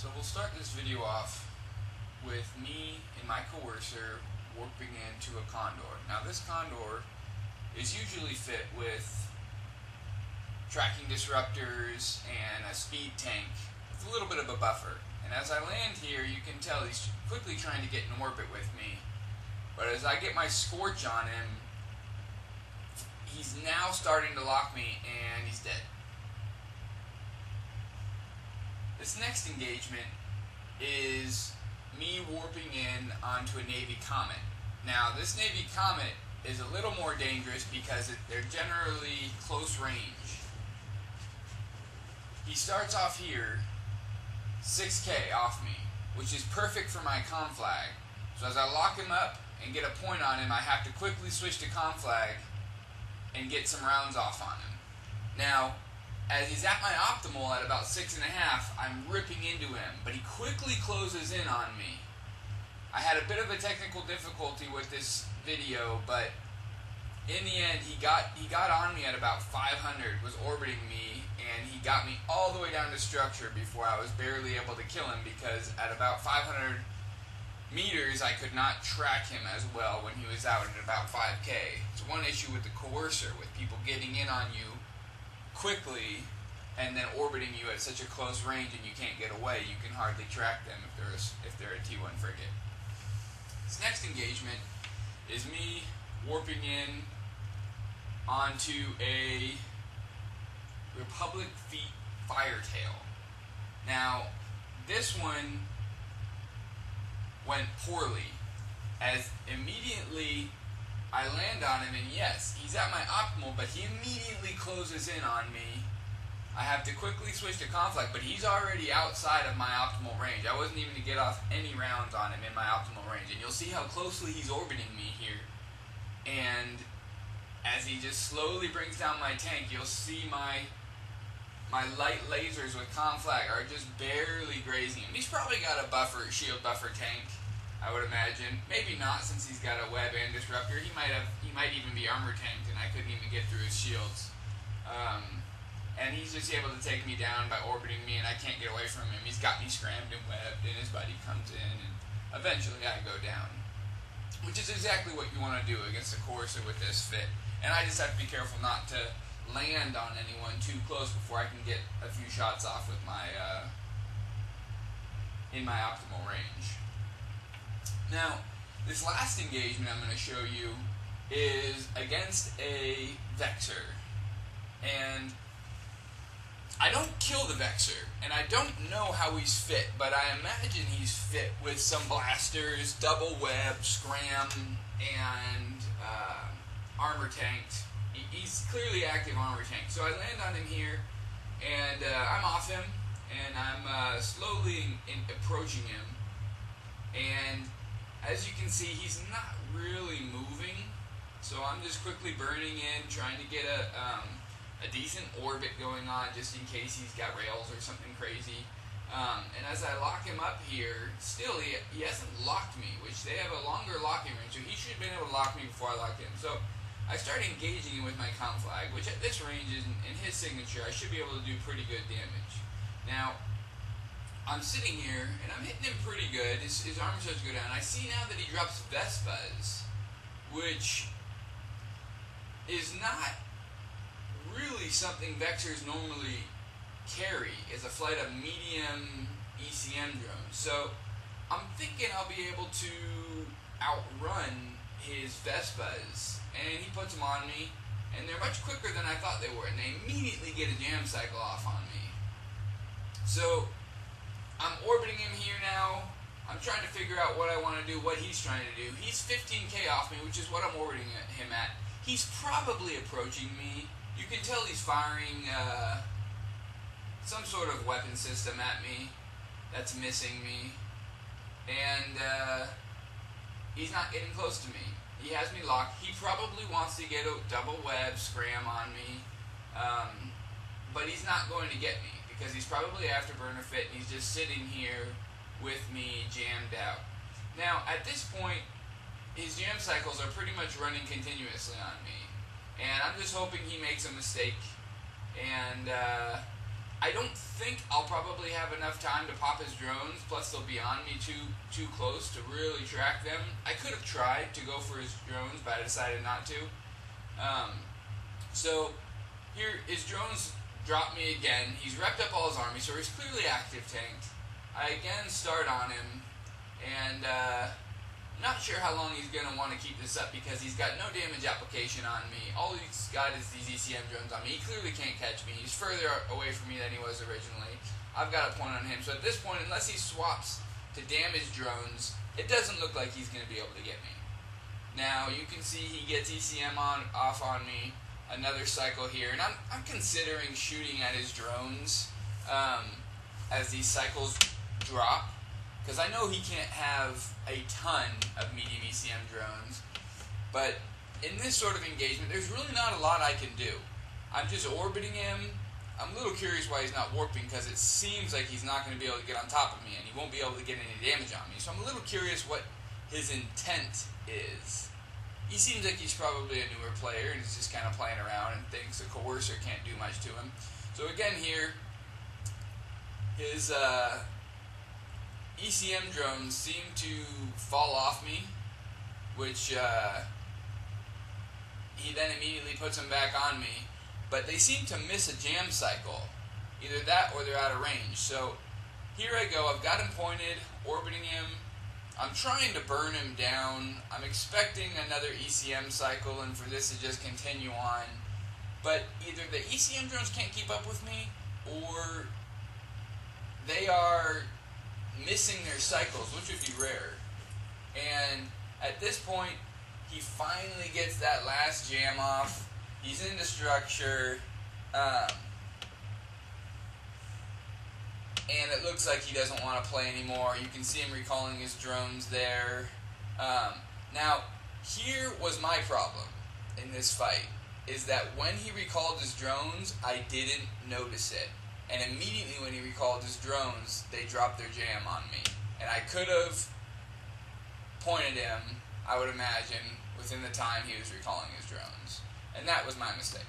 So we'll start this video off with me in my Coercer warping into a Condor. Now this Condor is usually fit with tracking disruptors and a speed tank with a little bit of a buffer. And as I land here, you can tell he's quickly trying to get in orbit with me. But as I get my Scorch on him, he's now starting to lock me and he's dead. This next engagement is me warping in onto a Navy Comet. Now this Navy Comet is a little more dangerous because they're generally close range. He starts off here 6K off me, which is perfect for my conflag. So as I lock him up and get a point on him, I have to quickly switch to conflag and get some rounds off on him. Now, as he's at my optimal at about 6.5, I'm ripping into him, but he quickly closes in on me. I had a bit of a technical difficulty with this video, but in the end he got on me at about 500, was orbiting me, and he got me all the way down to structure before I was barely able to kill him, because at about 500 meters I could not track him as well when he was out at about 5K. It's one issue with the Coercer, with people getting in on you quickly and then orbiting you at such a close range and you can't get away. You can hardly track them if they're a T1 frigate. This next engagement is me warping in onto a Republic Fleet Firetail. Now this one went poorly, as immediately I land on him, and yes, he's at my optimal, but he immediately closes in on me. I have to quickly switch to conflict, but he's already outside of my optimal range. I wasn't even to get off any rounds on him in my optimal range, and you'll see how closely he's orbiting me here. And as he just slowly brings down my tank, you'll see my light lasers with conflag are just barely grazing him. He's probably got a shield buffer tank, I would imagine. Maybe not, since he's got a web and disruptor. He might even be armor tanked, and I couldn't even get through his shields. And he's just able to take me down by orbiting me, and I can't get away from him. He's got me scrammed and webbed, and his buddy comes in, and eventually I go down. Which is exactly what you want to do against a Coercer with this fit. And I just have to be careful not to land on anyone too close before I can get a few shots off with my in my optimal range. Now, this last engagement I'm going to show you is against a Vexor. And I don't kill the Vexor, and I don't know how he's fit, but I imagine he's fit with some blasters, double web, scram, and armor tanked. He's clearly active armor tank. So I land on him here, and I'm off him, and I'm slowly approaching him. And as you can see, he's not really moving, so I'm just quickly burning in, trying to get a decent orbit going on, just in case he's got rails or something crazy. And as I lock him up here, still he hasn't locked me, which they have a longer locking range, so he should have been able to lock me before I locked him. So I start engaging him with my conflag, which at this range, in his signature, I should be able to do pretty good damage. Now, I'm sitting here, and I'm hitting him pretty good. His armor starts to go down. I see now that he drops Vespas, which is not really something Vexors normally carry, is a flight of medium ECM drones. So I'm thinking I'll be able to outrun his Vespas, and he puts them on me, and they're much quicker than I thought they were, and they immediately get a jam cycle off on me. So I'm orbiting him here now. I'm trying to figure out what I want to do, what he's trying to do. He's 15K off me, which is what I'm orbiting him at. He's probably approaching me. You can tell he's firing some sort of weapon system at me that's missing me. And he's not getting close to me. He has me locked. He probably wants to get a double web scram on me. But he's not going to get me, because he's probably afterburner fit, and he's just sitting here with me jammed out. Now, at this point, his jam cycles are pretty much running continuously on me. And I'm just hoping he makes a mistake and I don't think I'll probably have enough time to pop his drones, plus they'll be on me too close to really track them. I could have tried to go for his drones, but I decided not to. So here, his drones drop me again. He's repped up all his army, so he's clearly active tanked. I again start on him, and not sure how long he's going to want to keep this up because he's got no damage application on me. All he's got is these ECM drones on me. He clearly can't catch me. He's further away from me than he was originally. I've got a point on him. So at this point, unless he swaps to damage drones, it doesn't look like he's going to be able to get me. Now, you can see he gets ECM off on me. Another cycle here. And I'm considering shooting at his drones as these cycles drop. Because I know he can't have a ton of medium ECM drones, but in this sort of engagement, there's really not a lot I can do. I'm just orbiting him. I'm a little curious why he's not warping, because it seems like he's not going to be able to get on top of me, and he won't be able to get any damage on me. So I'm a little curious what his intent is. He seems like he's probably a newer player, and he's just kind of playing around and thinks a Coercer can't do much to him. So again here, his ECM drones seem to fall off me, which he then immediately puts them back on me, but they seem to miss a jam cycle. Either that or they're out of range. So here I go, I've got him pointed, orbiting him. I'm trying to burn him down. I'm expecting another ECM cycle and for this to just continue on. But either the ECM drones can't keep up with me, or they are missing their cycles, which would be rare. And at this point, he finally gets that last jam off. He's into structure, and it looks like he doesn't want to play anymore. You can see him recalling his drones there. Now, here was my problem in this fight, is that when he recalled his drones, I didn't notice it. And immediately when he recalled his drones, they dropped their jam on me. And I could have pointed him, I would imagine, within the time he was recalling his drones. And that was my mistake.